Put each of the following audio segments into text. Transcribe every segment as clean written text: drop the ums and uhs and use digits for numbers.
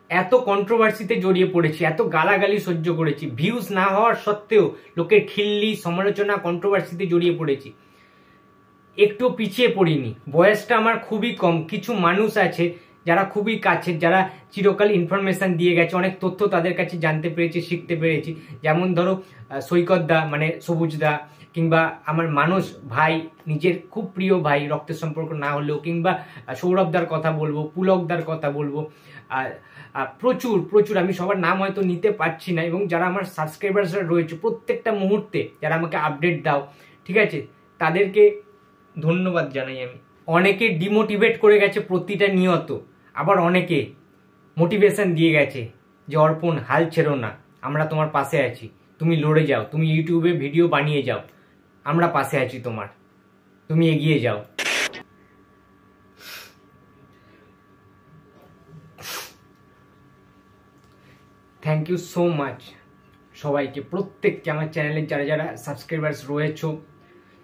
এত কন্ট্রোভার্সিতে জড়িয়ে পড়েছি, এত গালাগালি সহ্য করেছি, ভিউজ না হওয়ার সত্ত্বেও লোকের খিল্লি সমালোচনা কন্ট্রোভার্সিতে জড়িয়ে পড়েছি, একটু পিছিয়ে পড়িনি। বয়সটা আমার খুবই কম। কিছু মানুষ আছে যারা খুবই কাছের, যারা চিরকাল ইনফরমেশন দিয়ে গেছে, অনেক তথ্য তাদের কাছে জানতে পেরেছি, শিখতে পেরেছি। যেমন ধরো সৈকত দা, মানে সবুজ দা, কিংবা আমার মানস ভাই, নিজের খুব প্রিয় ভাই, রক্তের সম্পর্ক না হলেও, কিংবা সৌরভদার কথা বলবো, পুলকদার কথা বলবো। প্রচুর প্রচুর, আমি সবার নাম হয়তো নিতে পারছি না। এবং যারা আমার সাবস্ক্রাইবার্সরা রয়েছে প্রত্যেকটা মুহূর্তে, যারা আমাকে আপডেট দাও, ঠিক আছে, তাদেরকে ধন্যবাদ জানাই আমি। অনেকে ডিমোটিভেট করে গেছে প্রতিটা নিয়ত, আবার অনেকে মোটিভেশন দিয়ে গেছে যে অর্পণ, হাল ছেড়ো না, আমরা তোমার পাশে আছি, তুমি লড়ে যাও, তুমি ইউটিউবে ভিডিও বানিয়ে যাও, আমরা পাশে আছি তোমার, তুমি এগিয়ে যাও। থ্যাংক ইউ সো মাচ সবাইকে, প্রত্যেককে, আমার চ্যানেলের যারা যারা সাবস্ক্রাইবার্স রয়েছে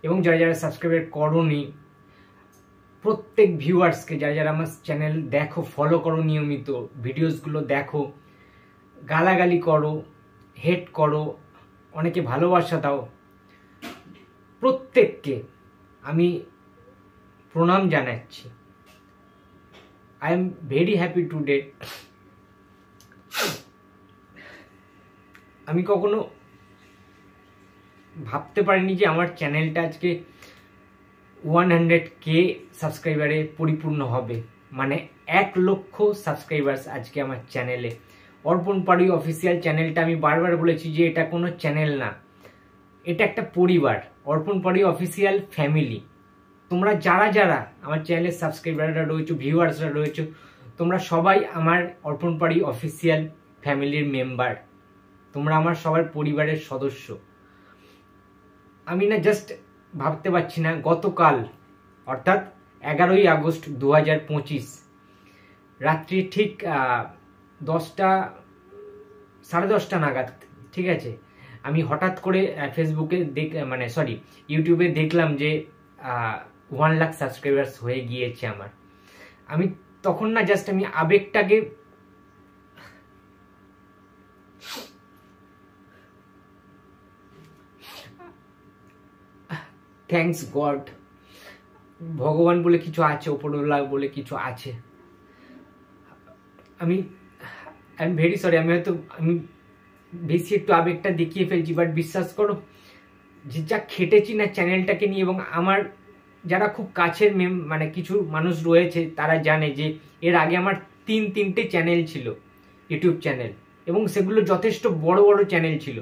এবং যারা যারা সাবস্ক্রাইবার করোনি, প্রত্যেক ভিউয়ার্সকে, যারা যারা আমার চ্যানেল দেখো, ফলো করো, নিয়মিত ভিডিওসগুলো দেখো, গালাগালি করো, হেট করো, অনেকে ভালোবাসা দাও, প্রত্যেককে আমি প্রণাম জানাচ্ছি। I am very happy today. আমি কখনো ভাবতে পারিনি যে আমার চ্যানেলটা আজকে 100K সাবস্ক্রাইবারে পরিপূর্ণ হবে, মানে 1 লক্ষ সাবস্ক্রাইবার্স আজকে আমার চ্যানেলে। অর্পণ পাড়ুই অফিসিয়াল চ্যানেলটা, আমি বারবার বলেছি যে এটা কোনো চ্যানেল না, এটা একটা পরিবার, অর্পণ পাড়ুই অফিসিয়াল ফ্যামিলি। তোমরা যারা যারা আমার চ্যানেলের সাবস্ক্রাইবাররা রয়েছে, ভিউয়ার্সরা রয়েছে, তোমরা সবাই আমার অর্পণ পাড়ুই অফিসিয়াল ফ্যামিলির মেম্বার, তোমরা আমার সবার পরিবারের সদস্য। আমি না জাস্ট ভাবতে পারছি না, গতকাল অর্থাৎ 11ই আগস্ট 2025 রাত্রি ঠিক 10টা 10:30 নাগাদ, ঠিক আছে, আমি হঠাৎ করে ফেসবুকে ইউটিউবে দেখলাম যে 1 লাখ সাবস্ক্রাইবার্স হয়ে গিয়েছে আমার। আমি তখন না জাস্ট আমি আবেগটাকে থ্যাঙ্কস গড, ভগবান বলে কিছু আছে, ওপরওয়ালা বলে কিছু আছে। আই এম ভেরি সরি, আমি বেশি একটু আবেগটা দেখিয়ে ফেলছি, বাট বিশ্বাস করো যে যা খেটেছি না চ্যানেলটাকে নিয়ে, এবং আমার যারা খুব কাছের কিছু মানুষ রয়েছে তারা জানে যে এর আগে আমার 3টে চ্যানেল ছিল, ইউটিউব চ্যানেল, এবং সেগুলো যথেষ্ট বড় বড় চ্যানেল ছিল।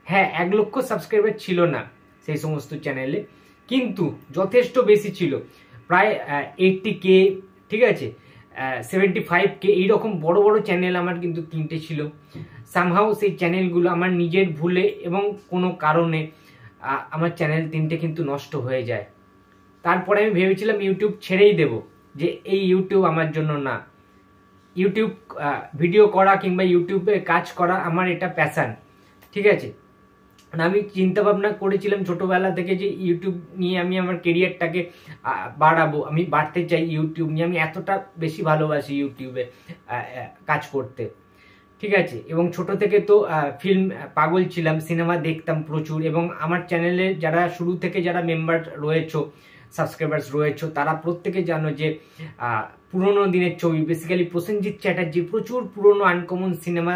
হ্যাঁ, 1 লক্ষ সাবস্ক্রাইবার ছিল না সেই সমস্ত চ্যানেলে, কিন্তু যথেষ্ট বেশি ছিল, প্রায় 80K, ঠিক আছে, 75K, এইরকম বড় বড় চ্যানেল আমার কিন্তু 3টে ছিল। সামহাউ সেই চ্যানেলগুলো আমার নিজের ভুলে এবং কোনো কারণে আমার চ্যানেল 3টে কিন্তু নষ্ট হয়ে যায়। তারপরে আমি ভেবেছিলাম ইউটিউব ছেড়েই দেব, যে এই ইউটিউব আমার জন্য না, ইউটিউব ভিডিও করা কিংবা ইউটিউবে কাজ করা আমার এটা প্যাশন, ঠিক আছে। আমি চিন্তা ভাবনা করেছিলাম ছোটবেলা থেকে যে ইউটিউব নিয়ে আমি আমার কেরিয়ারটাকে বাড়াবো, আমি বাড়তে চাই ইউটিউব নিয়ে, আমি এতটা বেশি ভালোবাসি ইউটিউবে কাজ করতে, ঠিক আছে। এবং ছোট থেকে তো ফিল্ম পাগল ছিলাম, সিনেমা দেখতাম প্রচুর, এবং আমার চ্যানেলে যারা শুরু থেকে যারা মেম্বার রয়েছে, সাবস্ক্রাইবার্স রয়েছে, তারা প্রত্যেকে জানো যে পুরোনো দিনের ছবি, বেসিক্যালি প্রসেনজিৎ চ্যাটার্জি প্রচুর পুরোনো আনকমন সিনেমা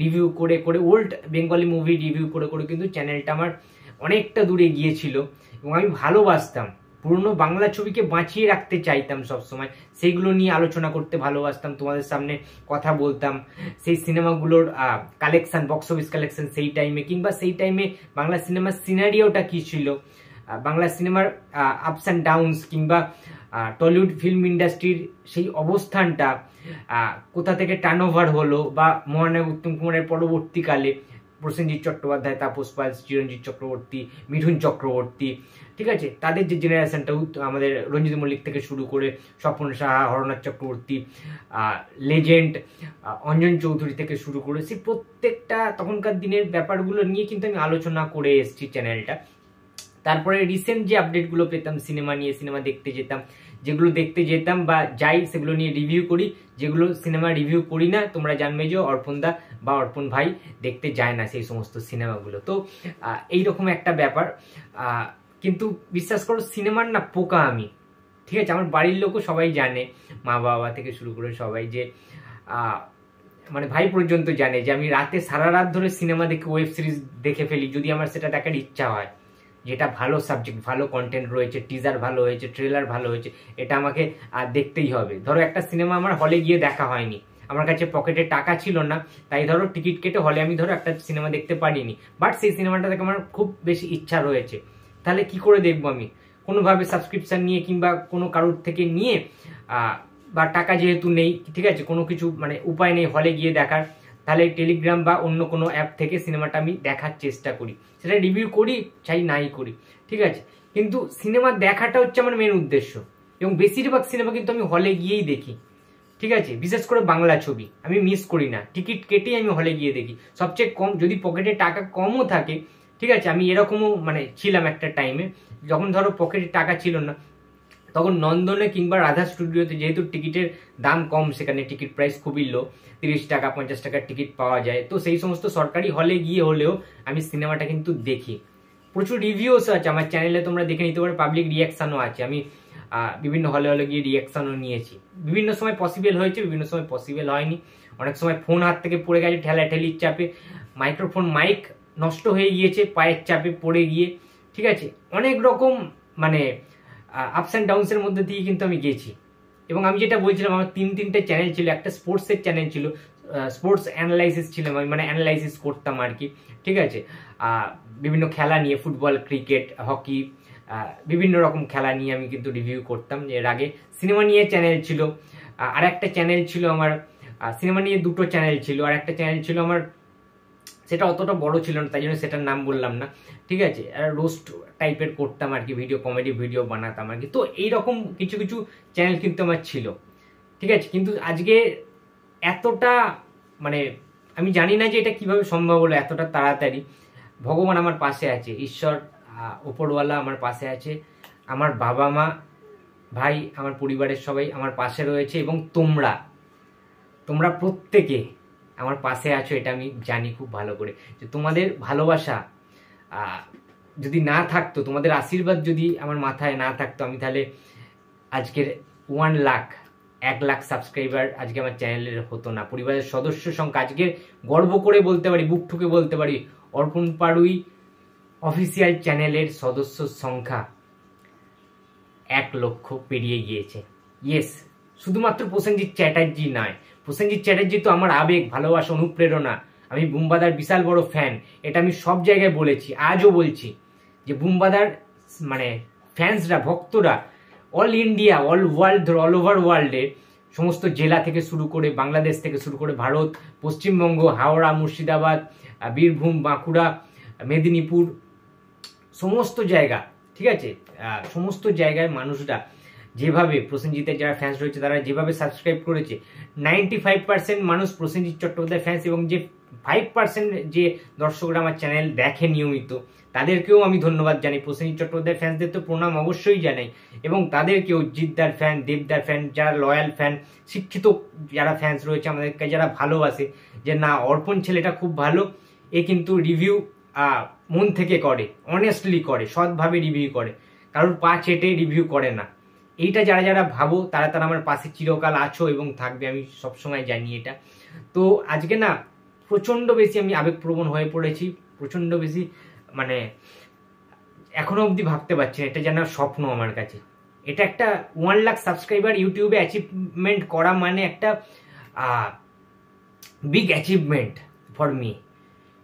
রিভিউ করে করে, ওল্ড বেঙ্গলি মুভি রিভিউ করে করে কিন্তু চ্যানেলটা আমার অনেকটা দূরে গিয়েছিল। এবং আমি ভালোবাসতাম পুরনো বাংলা ছবিকে বাঁচিয়ে রাখতে চাইতাম সবসময়, সেইগুলো নিয়ে আলোচনা করতে ভালোবাসতাম, তোমাদের সামনে কথা বলতাম, সেই সিনেমাগুলোর কালেকশন, বক্স অফিস কালেকশন সেই টাইমে, কিংবা সেই টাইমে বাংলা সিনেমার সিনারিওটা কি ছিল, বাংলা সিনেমার আপস অ্যান্ড ডাউনস, কিংবা টলিউড ফিল্ম ইন্ডাস্ট্রির সেই অবস্থানটা, কোথা থেকে টার্নওভার হলো, বা মহানায়ক উত্তম কুমারের পরবর্তীকালে প্রসেনজিৎ চট্টোপাধ্যায়, তাপস পাল, চিরঞ্জিত চক্রবর্তী, মিঠুন চক্রবর্তী, ঠিক আছে, তাদের যে জেনারেশনটা, আমাদের রঞ্জিত মল্লিক থেকে শুরু করে স্বপন সাহা, হরনাথ চক্রবর্তী, লেজেন্ড অঞ্জন চৌধুরী থেকে শুরু করে, সেই প্রত্যেকটা তখনকার দিনের ব্যাপারগুলো নিয়ে কিন্তু আমি আলোচনা করে এসেছি চ্যানেলটা। তারপরে রিসেন্ট যে আপডেটগুলো পেতাম সিনেমা নিয়ে, সিনেমা দেখতে যেতাম, যেগুলো দেখতে যেতাম বা যাই সেগুলো নিয়ে রিভিউ করি, যেগুলো সিনেমা রিভিউ করি না তোমরা জানবে যে অর্পণদা বা অর্পণ ভাই দেখতে যায় না সেই সমস্ত সিনেমাগুলো। তো এইরকম একটা ব্যাপার। কিন্তু বিশ্বাস করো সিনেমার না পোকা আমি, ঠিক আছে? আমার বাড়ির লোকও সবাই জানে, মা বাবা থেকে শুরু করে সবাই, যে মানে ভাই পর্যন্ত জানে যে আমি রাতে সারা রাত ধরে সিনেমা দেখে ওয়েব সিরিজ দেখে ফেলি যদি আমার সেটা দেখার ইচ্ছা হয়, যেটা ভালো সাবজেক্ট, ভালো কন্টেন্ট রয়েছে, টিজার ভালো হয়েছে, ট্রেলার ভালো হয়েছে, এটা আমাকে দেখতেই হবে। ধরো একটা সিনেমা আমার হলে গিয়ে দেখা হয়নি, আমার কাছে পকেটে টাকা ছিল না, তাই ধরো টিকিট কেটে হলে আমি ধরো একটা সিনেমা দেখতে পারিনি, বাট সেই সিনেমাটা দেখে আমার খুব বেশি ইচ্ছা রয়েছে, তাহলে কি করে দেখবো আমি? কোনোভাবে সাবস্ক্রিপশন নিয়ে কিংবা কোনো কারোর থেকে নিয়ে, বা টাকা যেহেতু নেই, ঠিক আছে, কোনো কিছু মানে উপায় নেই হলে গিয়ে দেখার, তাহলে টেলিগ্রাম বা অন্য কোনো অ্যাপ থেকে সিনেমাটা আমি দেখার চেষ্টা করি, সেটা রিভিউ করি চাই নাই করি, ঠিক আছে? কিন্তু সিনেমা দেখাটা হচ্ছে আমার মেন উদ্দেশ্য, এবং বেশিরভাগ সিনেমা কিন্তু আমি হলে গিয়েই দেখি, ঠিক আছে? বিশেষ করে বাংলা ছবি আমি মিস করি না, টিকিট কেটেই আমি হলে গিয়ে দেখি। সবচেয়ে কম যদি পকেটে টাকা কমও থাকে, ঠিক আছে, আমি এরকমও মানে ছিলাম একটা টাইমে, যখন ধরো পকেটে টাকা ছিল না, তখন নন্দনে কিংবা রাধা স্টুডিওতে যেহেতু টিকিটের দাম কম, সেখানে টিকিট প্রাইস খুবই লো, 30 টাকা 50 টাকার টিকিট পাওয়া যায়, তো সেই সমস্ত সরকারি হলে গিয়ে হলেও আমি সিনেমাটা কিন্তু দেখি। প্রচুর রিভিউস আছে আমার চ্যানেলে, তোমরা দেখে নিতে পারো, পাবলিক রিয়াকশনও আছে, আমি বিভিন্ন হলে হলে গিয়ে রিয়াকশনও নিয়েছি। বিভিন্ন সময় পসিবল হয়েছে, বিভিন্ন সময় পসিবল হয়নি, অনেক সময় ফোন হাত থেকে পড়ে গেছে ঠেলাঠেলির চাপে, মাইক্রোফোন মাইক নষ্ট হয়ে গিয়েছে পায়ের চাপে পড়ে গিয়ে, ঠিক আছে? অনেক রকম মানে আপস অ্যান্ড ডাউনসের মধ্যে দিয়ে কিন্তু আমি গেছি। এবং আমি যেটা বলছিলাম, আমার তিনটে চ্যানেল ছিল, একটা স্পোর্টসের চ্যানেল ছিল, স্পোর্টস অ্যানালাইসিস ছিলাম আমি, মানে অ্যানালাইসিস করতাম আর কি, ঠিক আছে? বিভিন্ন খেলা নিয়ে, ফুটবল, ক্রিকেট, হকি, বিভিন্ন রকম খেলা নিয়ে আমি কিন্তু রিভিউ করতাম। এর আগে সিনেমা নিয়ে চ্যানেল ছিল, আর একটা চ্যানেল ছিল আমার, সিনেমা নিয়ে দুটো চ্যানেল ছিল, আর একটা চ্যানেল ছিল আমার, সেটা অতটা বড় ছিল না, তাই জন্য সেটার নাম বললাম না, ঠিক আছে? রোস্ট টাইপের করতাম আর কি, ভিডিও, কমেডি ভিডিও বানাতাম আর কি। তো এইরকম কিছু কিছু চ্যানেল কিন্তু আমার ছিল, ঠিক আছে? কিন্তু আজকে এতটা মানে আমি জানি না যে এটা কিভাবে সম্ভব হলো এতটা তাড়াতাড়ি। ভগবান আমার পাশে আছে, ঈশ্বর ওপরওয়ালা আমার পাশে আছে, আমার বাবা মা, ভাই, আমার পরিবারের সবাই আমার পাশে রয়েছে, এবং তোমরা প্রত্যেকে আমার পাশে আছো, এটা আমি জানি খুব ভালো করে। যে তোমাদের ভালোবাসা যদি না থাকতো, তোমাদের আশীর্বাদ যদি আমার মাথায় না থাকতো, আমি তাহলে আজকের 1 লাখ সাবস্ক্রাইবার আজকে আমার চ্যানেলের হতো না। পরিবারের সদস্য সংখ্যা আজকে গর্ব করে বলতে পারি, বুক ঠুকে বলতে পারি, অর্পণ পাড়ুই অফিসিয়াল চ্যানেলের সদস্য সংখ্যা 1 লক্ষ পেরিয়ে গিয়েছে। ইয়েস, শুধুমাত্র প্রসেনজিৎ চ্যাটার্জি নয়, প্রসেনজিৎ চ্যাটার্জি তো আমার আবেগ, ভালোবাসা, অনুপ্রেরণা। আমি বুম্বাদার বিশাল বড় ফ্যান, এটা আমি সব জায়গায় বলেছি, আজও বলছি যে বুম্বাদার মানে ফ্যান্সরা, ভক্তরা all India, all world, all over ওয়ার্ল্ডে, সমস্ত জেলা থেকে শুরু করে, বাংলাদেশ থেকে শুরু করে ভারত, পশ্চিমবঙ্গ, হাওড়া, মুর্শিদাবাদ, বীরভূম, বাঁকুড়া, মেদিনীপুর, সমস্ত জায়গা, ঠিক আছে? সমস্ত জায়গায় মানুষরা যেভাবে প্রসেনজিতের যারা ফ্যান্স রয়েছে তারা যেভাবে সাবস্ক্রাইব করেছে, 95% মানুষ প্রসেনজিৎ চট্টোপাধ্যায় ফ্যান্স, এবং যে 5% যে দর্শকরা আমার চ্যানেল দেখে নিয়মিত, তাদেরকেও আমি ধন্যবাদ জানাই। প্রসেনজিৎ চট্টোপাধ্যায় ফ্যান্সদের তো প্রণাম অবশ্যই জানাই, এবং তাদেরকেও, জিদ্দার ফ্যান, দেবদার ফ্যান, যারা লয়াল ফ্যান, শিক্ষিত যারা ফ্যান্স রয়েছে, আমাদেরকে যারা ভালোবাসে, যে না অর্পণ ছেলেটা খুব ভালো, এ কিন্তু রিভিউ মন থেকে করে, অনেস্টলি করে, সৎভাবে রিভিউ করে, কারোর পা চেটে রিভিউ করে না। এইটা যারা যারা ভাবো তারা আমার পাশে চিরকাল আছো এবং থাকবে, আমি সবসময় জানি এটা। তো আজকে না প্রচন্ড বেশি আমি আবেগপ্রবণ হয়ে পড়েছি, প্রচন্ড বেশি, মানে এখনো অবধি ভাবতে পারছি না, এটা যেন স্বপ্ন আমার কাছে। এটা একটা 1 লাখ সাবস্ক্রাইবার ইউটিউবে অ্যাচিভমেন্ট করা মানে একটা বিগ অ্যাচিভমেন্ট ফর মি।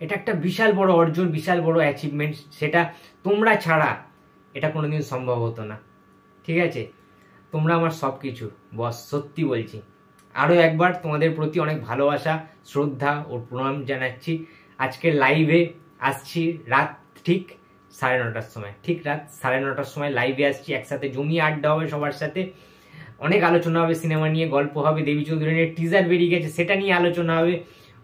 এটা একটা বিশাল বড় অর্জন, বিশাল বড় অ্যাচিভমেন্ট, সেটা তোমরা ছাড়া এটা কোনোদিন সম্ভব হতো না, ঠিক আছে? তোমরা আমার সব কিছু বস, সত্যি বলছি। আরও একবার তোমাদের প্রতি অনেক ভালোবাসা, শ্রদ্ধা ও প্রণাম জানাচ্ছি। আজকে লাইভে আসছি রাত ঠিক 9:30টার সময়, ঠিক রাত 9:30টার সময় লাইভে আসছি, একসাথে জমিয়ে আড্ডা হবে সবার সাথে, অনেক আলোচনা হবে, সিনেমা নিয়ে গল্প হবে, দেবী চৌধুরীর টিজার বেরিয়ে গেছে সেটা নিয়ে আলোচনা হবে,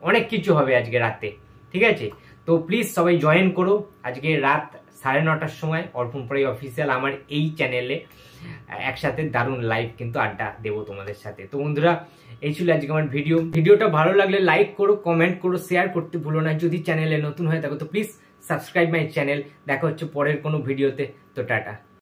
অনেক কিছু হবে আজকে রাতে, ঠিক আছে? তো প্লিজ সবাই জয়েন করো। আজকে রাত 9:30টার সময় অর্পণ পড়াই অফিসিয়াল আমার এই চ্যানেলে একসাথে দারুণ লাইভ কিন্তু আড্ডা দেবো তোমাদের সাথে। তো বন্ধুরা, এই ছিল আজকে আমার ভিডিওটা ভালো লাগলে লাইক করো, কমেন্ট করো, শেয়ার করতে ভুলো না। যদি চ্যানেলে নতুন হয়ে থাকো তো প্লিজ সাবস্ক্রাইব মাই চ্যানেল। দেখা হচ্ছে পরের কোনো ভিডিওতে। তো টাটা।